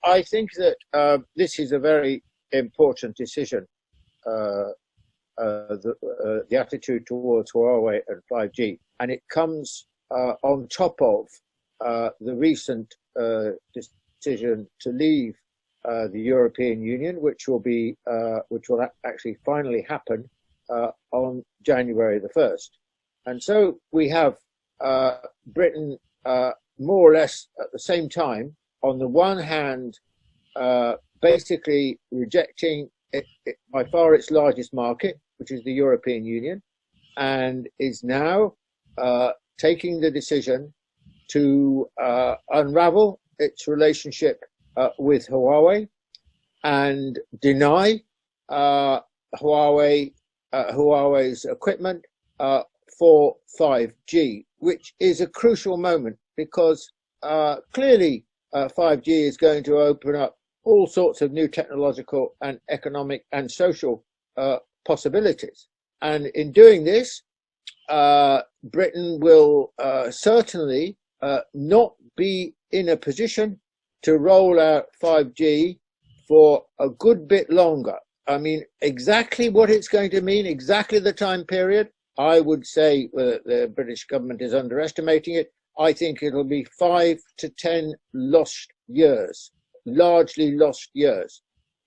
I think that this is a very important decision, the attitude towards Huawei and 5G, and it comes on top of the recent decision to leave the European Union, which will actually finally happen on January the 1st. And so we have Britain more or less at the same time, on the one hand, basically rejecting by far its largest market, which is the European Union, and is now taking the decision to unravel its relationship with Huawei and deny Huawei's equipment for 5G, which is a crucial moment because clearly 5G is going to open up all sorts of new technological and economic and social possibilities. And in doing this, Britain will certainly not be in a position to roll out 5G for a good bit longer. I mean, exactly what it's going to mean, exactly the time period, I would say the British government is underestimating it. I think it'll be 5 to 10 lost years, largely lost years.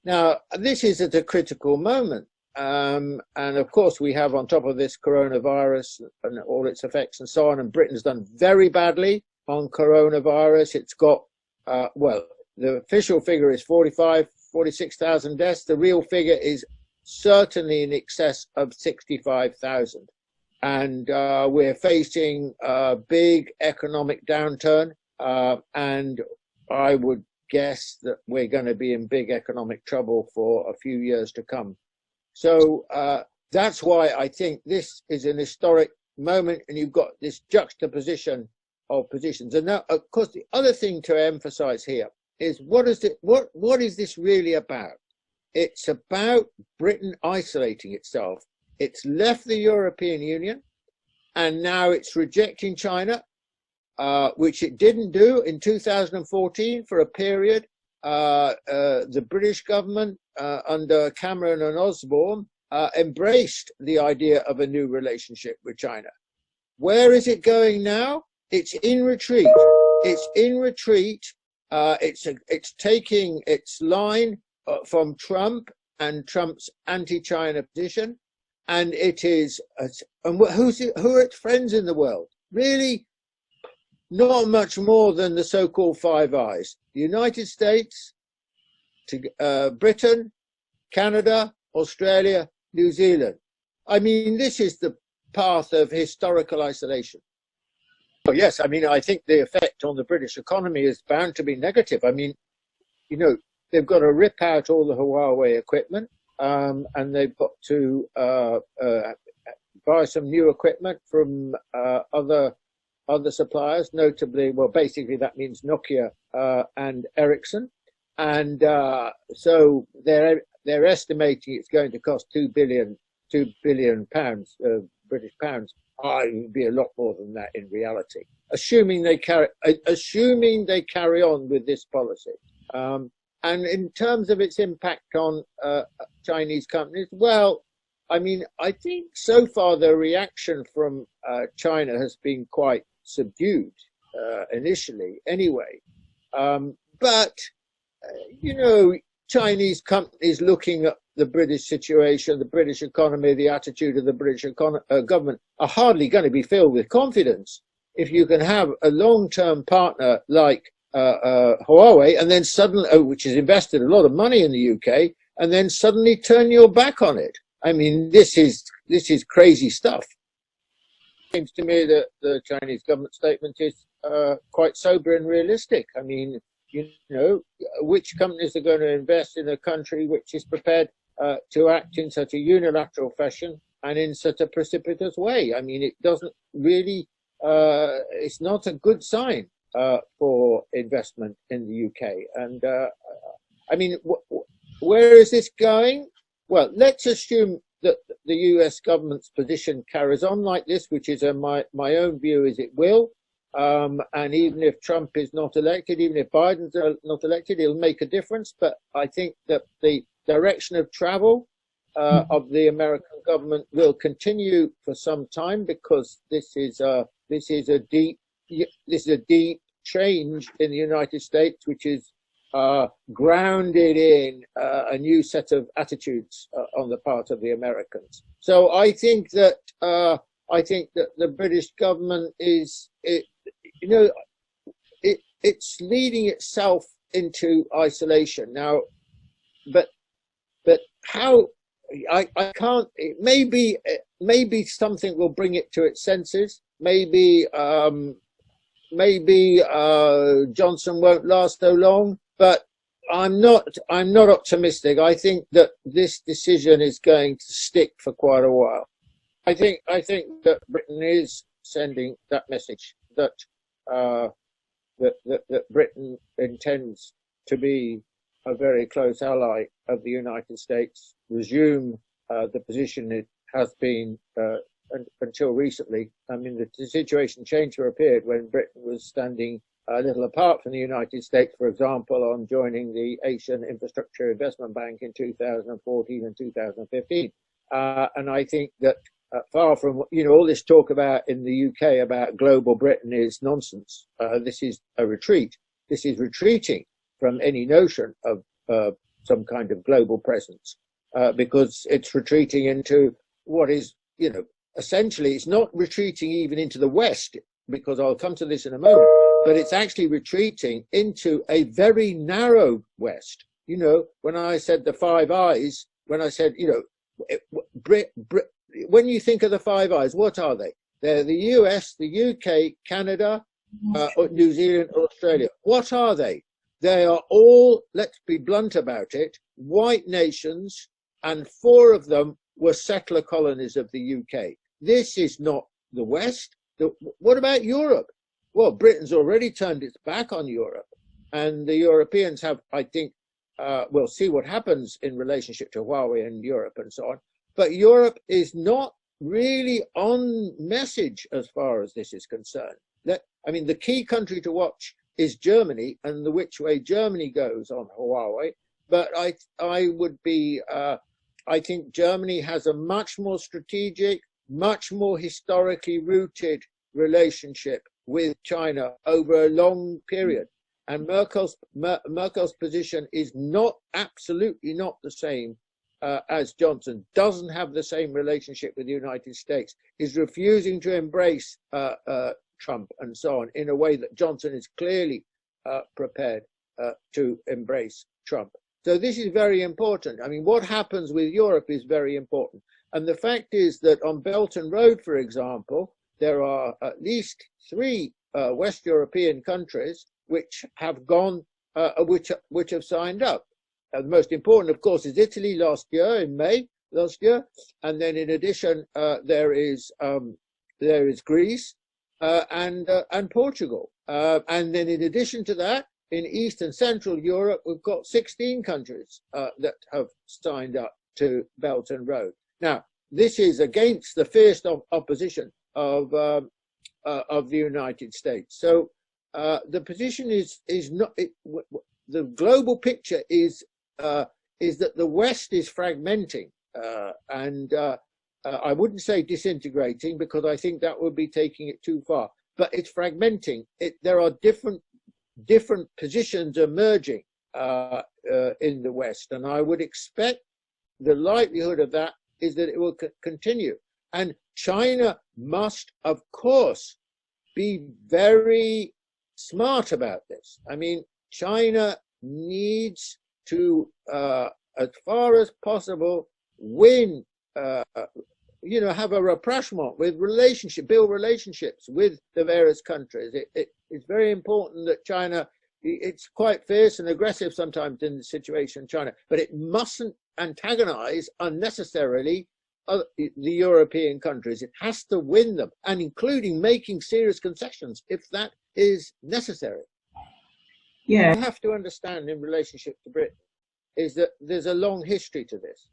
Now, this is at a critical moment. And of course, we have on top of this coronavirus and all its effects and so on. And Britain's done very badly on coronavirus. It's got, well, the official figure is 46,000 deaths. The real figure is certainly in excess of 65,000. And we're facing a big economic downturn. And I would guess that we're going to be in big economic trouble for a few years to come. So that's why I think this is an historic moment, and you've got this juxtaposition of positions. And now, of course, the other thing to emphasize here is what is this really about? It's about Britain isolating itself. It's left the European Union, and now it's rejecting China, which it didn't do in 2014 for a period. The British government under Cameron and Osborne embraced the idea of a new relationship with China. Where is it going now? It's in retreat. It's in retreat. It's taking its line from Trump and Trump's anti-China position, and it is. And who are its friends in the world? Really, not much more than the so-called Five Eyes: the United States, Britain, Canada, Australia, New Zealand. I mean, this is the path of historical isolation. Well, yes, I mean, I think the effect on the British economy is bound to be negative. I mean, you know, they've got to rip out all the Huawei equipment, and they've got to buy some new equipment from other suppliers, notably, well, basically that means Nokia and Ericsson. And so they're estimating it's going to cost £2 billion British pounds. It would be a lot more than that in reality, assuming they carry on with this policy. And in terms of its impact on Chinese companies, well, I mean, I think so far the reaction from China has been quite subdued initially, anyway. But you know, Chinese companies looking at the British situation, the British economy, the attitude of the British government are hardly going to be filled with confidence if you can have a long-term partner like Huawei, and then suddenly, which has invested a lot of money in the UK, and then suddenly turn your back on it. I mean, this is crazy stuff. It seems to me that the Chinese government statement is quite sober and realistic. I mean, you know, which companies are going to invest in a country which is prepared to act in such a unilateral fashion and in such a precipitous way? I mean, it doesn't really, it's not a good sign for investment in the UK. And I mean, where is this going? Well, let's assume that the US government's position carries on like this, which is my own view is it will. And even if Trump is not elected, even if Biden's not elected, it'll make a difference. But I think that the direction of travel of the American government will continue for some time, because this is a deep change in the United States, which is grounded in a new set of attitudes on the part of the Americans. So I think that the British government it's leading itself into isolation now. But how? I can't. Maybe something will bring it to its senses. Maybe Johnson won't last so long. But I'm not optimistic. I think that this decision is going to stick for quite a while. I think that Britain is sending that message that Britain intends to be a very close ally of the United States, resume the position it has been until recently. I mean, the situation changed for a period when Britain was standing a little apart from the United States, for example, on joining the Asian Infrastructure Investment Bank in 2014 and 2015. And I think that far from, all this talk about in the UK about global Britain is nonsense. This is a retreat. This is retreating from any notion of some kind of global presence, because it's retreating into what is, essentially, it's not retreating even into the West, because I'll come to this in a moment, but it's actually retreating into a very narrow West. When I said the Five Eyes, when I said, when you think of the Five Eyes, what are they? They're the US, the UK, Canada, New Zealand, Australia. What are they? They are all, let's be blunt about it, white nations, and 4 of them were settler colonies of the UK. This is not the West. What about Europe? Well, Britain's already turned its back on Europe, and the Europeans have, I think, we'll see what happens in relationship to Huawei and Europe and so on. But Europe is not really on message as far as this is concerned. The key country to watch is Germany and the which way Germany goes on Huawei. But I think Germany has a much more strategic, much more historically rooted relationship with China over a long period. And Merkel's position is absolutely not the same as Johnson, doesn't have the same relationship with the United States, is refusing to embrace Trump and so on in a way that Johnson is clearly prepared to embrace Trump. So this is very important. I mean, what happens with Europe is very important. And the fact is that on Belt and Road, for example, there are at least 3 West European countries which have gone, which have signed up. The most important, of course, is Italy in May last year, and then in addition there is Greece and Portugal, and then in addition to that, in East and Central Europe, we've got 16 countries that have signed up to Belt and Road. Now, this is against the fierce opposition of the United States. So the position is not. The global picture is that the West is fragmenting, and I wouldn't say disintegrating, because I think that would be taking it too far. But it's fragmenting. There are different positions emerging in the West, and I would expect the likelihood of that is that it will continue. And China must, of course, be very smart about this. I mean, China needs to, as far as possible, win, have a rapprochement with build relationships with the various countries. It's very important that China, it's quite fierce and aggressive sometimes in the situation in China, but it mustn't antagonize unnecessarily the European countries. It has to win them, and including making serious concessions if that is necessary. Yeah. You have to understand in relationship to Britain is that there's a long history to this.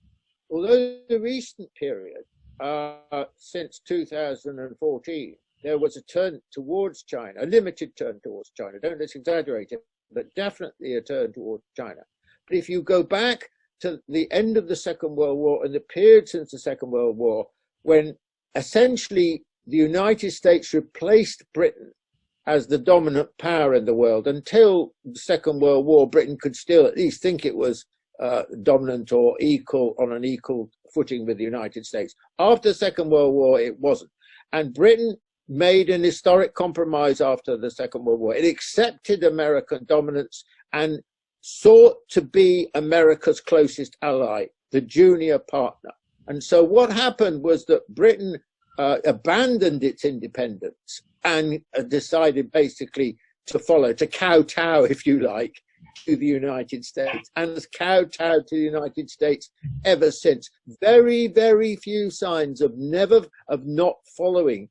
Although the recent period, since 2014, there was a turn towards China, a limited turn towards China. Don't let's exaggerate it, but definitely a turn towards China. But if you go back to the end of the Second World War and the period since the Second World War, when essentially the United States replaced Britain as the dominant power in the world, until the Second World War, Britain could still at least think it was dominant or equal, on an equal footing with the United States. After the Second World War, it wasn't. And Britain made an historic compromise after the Second World War. It accepted American dominance and sought to be America's closest ally, the junior partner. And so what happened was that Britain abandoned its independence and decided basically to follow, to kowtow, if you like, to the United States, and has kowtowed to the United States ever since. Very, very few signs of not following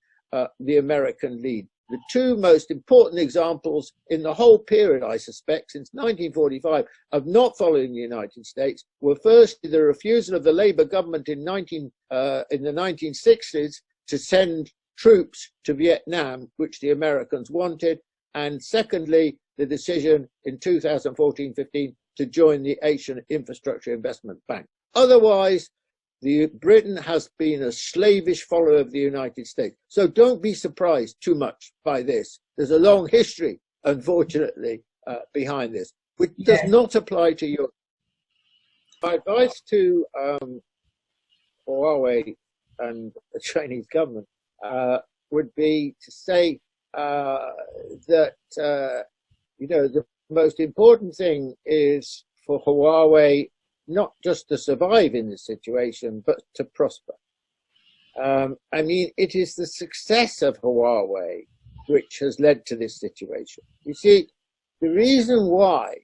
the American lead. The two most important examples in the whole period, I suspect, since 1945, of not following the United States were first the refusal of the Labour government in the 1960s to send troops to Vietnam, which the Americans wanted, and secondly, the decision in 2014-15 to join the Asian Infrastructure Investment Bank. Otherwise, Britain has been a slavish follower of the United States. So don't be surprised too much by this. There's a long history, unfortunately, behind this, which does not apply to Europe. My advice to Huawei and the Chinese government would be to say that the most important thing is for Huawei not just to survive in this situation, but to prosper. I mean, it is the success of Huawei which has led to this situation. You see, the reason why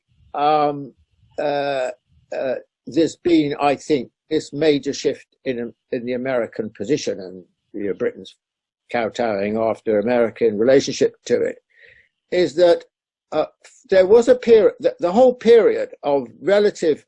there's been, I think, this major shift in the American position, and Britain's kowtowing after America in relationship to it, is that there was a period, the whole period of relative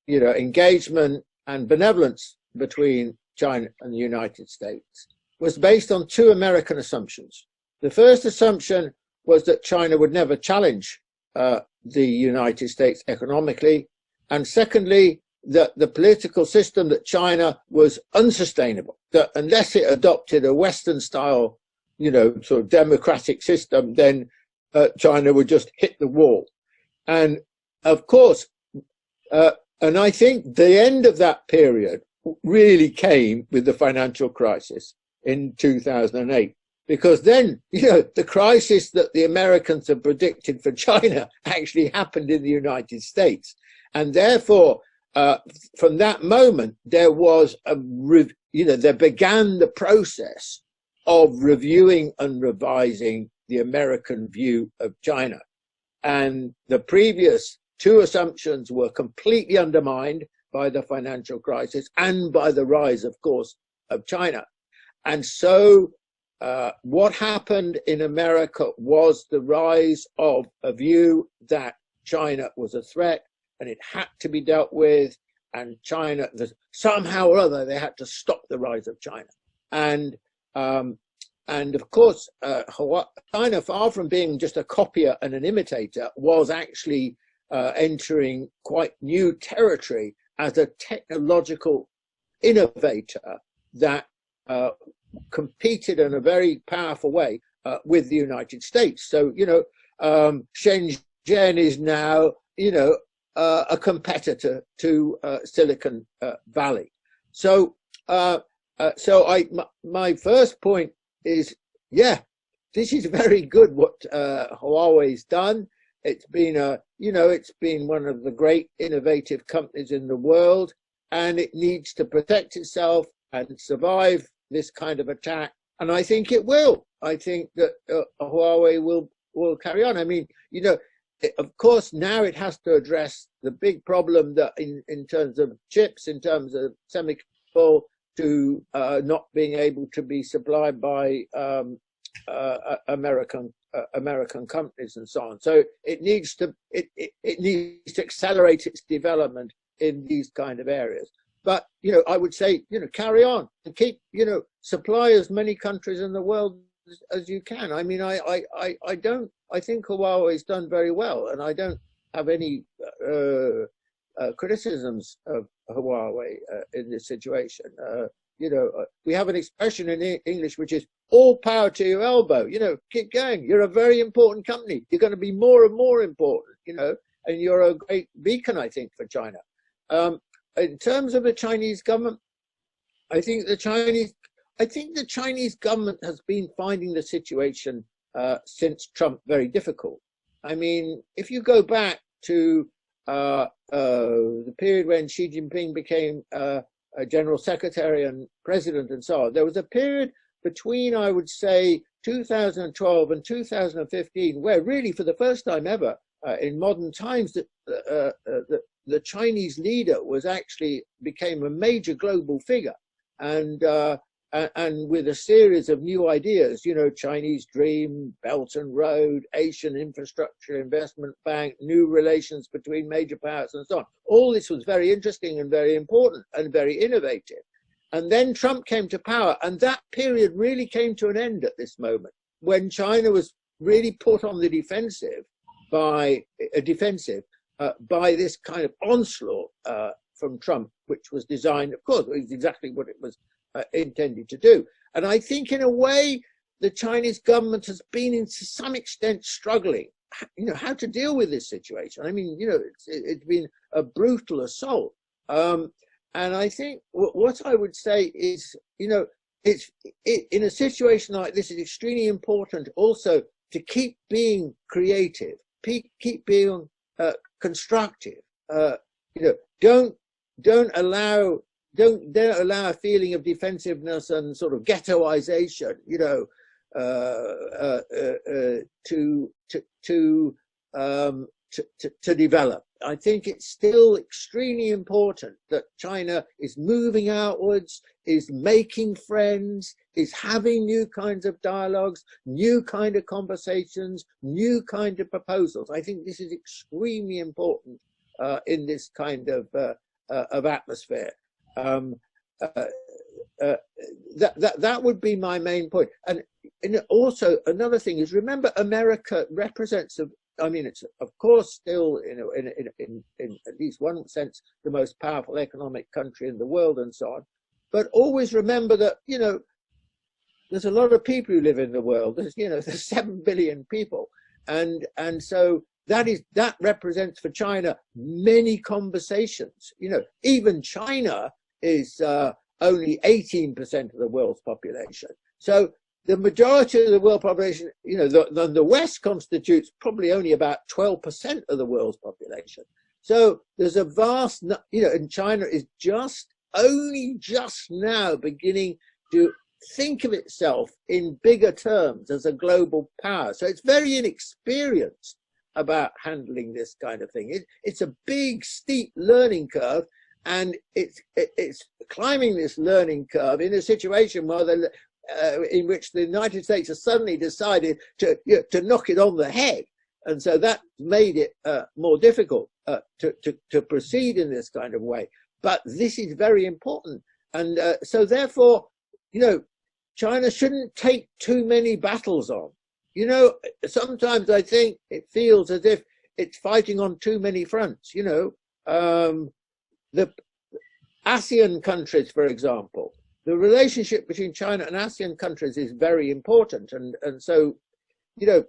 engagement and benevolence between China and the United States was based on two American assumptions. The first assumption was that China would never challenge the United States economically, and secondly, that the political system that China was unsustainable, that unless it adopted a Western style, sort of democratic system, then China would just hit the wall. And of course, and I think the end of that period really came with the financial crisis in 2008, because then, the crisis that the Americans had predicted for China actually happened in the United States. And therefore, from that moment, there was there began the process of reviewing and revising the American view of China. And the previous two assumptions were completely undermined by the financial crisis and by the rise, of course, of China. And so what happened in America was the rise of a view that China was a threat and it had to be dealt with, and China, somehow or other, they had to stop the rise of China. And of course, China, far from being just a copier and an imitator, was actually entering quite new territory as a technological innovator that competed in a very powerful way with the United States. So, Shenzhen is now, a competitor to Silicon Valley. So, my first point is, this is very good what Huawei's done. It's been it's been one of the great innovative companies in the world, and it needs to protect itself and survive this kind of attack. And I think it will. I think that Huawei will carry on. I mean, of course, now it has to address the big problem that in terms of chips, in terms of semiconductors, to not being able to be supplied by American companies and so on. So it needs to accelerate its development in these kind of areas. But I would say carry on and keep supply as many countries in the world as you can. I mean, I think Huawei's done very well, and I don't have any criticisms of Huawei in this situation. We have an expression in English which is all power to your elbow. Keep going. You're a very important company. You're going to be more and more important, and you're a great beacon, I think, for China. In terms of the Chinese government, I think the Chinese government has been finding the situation since Trump very difficult. I mean, if you go back to the period when Xi Jinping became a general secretary and president and so on, there was a period between, I would say, 2012 and 2015, where really for the first time ever in modern times, the Chinese leader became a major global figure, and with a series of new ideas, Chinese Dream, Belt and Road, Asian Infrastructure Investment Bank, new relations between major powers and so on. All this was very interesting and very important and very innovative. And then Trump came to power, and that period really came to an end at this moment, when China was really put on the defensive by this kind of onslaught from Trump, which was designed, of course, exactly what it was intended to do. And I think in a way the Chinese government has been to some extent struggling, how to deal with this situation. I mean, it's been a brutal assault. And I think what I would say is, it's in a situation like this, it's extremely important also to keep being creative, keep being constructive. Don't allow a feeling of defensiveness and sort of ghettoization, to develop. I think it's still extremely important that China is moving outwards, is making friends, is having new kinds of dialogues, new kind of conversations, new kind of proposals. I think this is extremely important in this kind of atmosphere. That would be my main point. And also another thing is, remember, America represents it's of course still in at least one sense the most powerful economic country in the world and so on. But always remember that there's a lot of people who live in the world. There's 7 billion people, and so that represents for China many conversations. Even China is only 18% of the world's population. So the majority of the world population, the West constitutes probably only about 12% of the world's population. So there's a vast, and China is only just now beginning to think of itself in bigger terms as a global power. So it's very inexperienced about handling this kind of thing. It's a big, steep learning curve, and it's climbing this learning curve in a situation where in which the United States has suddenly decided to knock it on the head, and so that made it more difficult to proceed in this kind of way. But this is very important, and so therefore, China shouldn't take too many battles on. Sometimes I think it feels as if it's fighting on too many fronts. The ASEAN countries, for example, the relationship between China and ASEAN countries is very important, and so the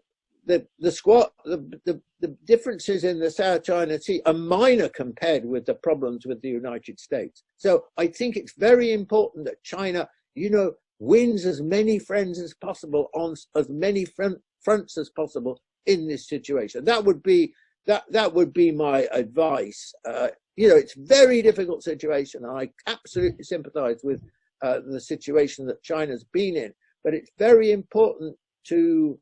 differences in the South China Sea are minor compared with the problems with the United States. So I think it's very important that China, wins as many friends as possible on as many fronts as possible in this situation. That would be my advice. It's a very difficult situation, and I absolutely sympathize with the situation that China's been in. But it's very important to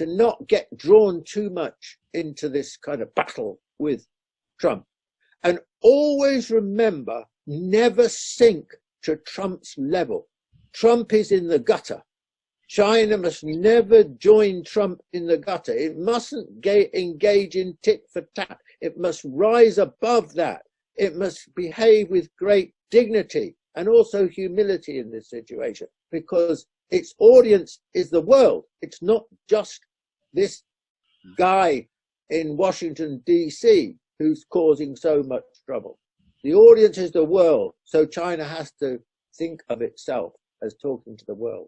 not get drawn too much into this kind of battle with Trump. And always remember, never sink to Trump's level. Trump is in the gutter. China must never join Trump in the gutter. It mustn't engage in tit for tat. It must rise above that. It must behave with great dignity and also humility in this situation, because its audience is the world. It's not just this guy in Washington, D.C., who's causing so much trouble. The audience is the world, so China has to think of itself as talking to the world.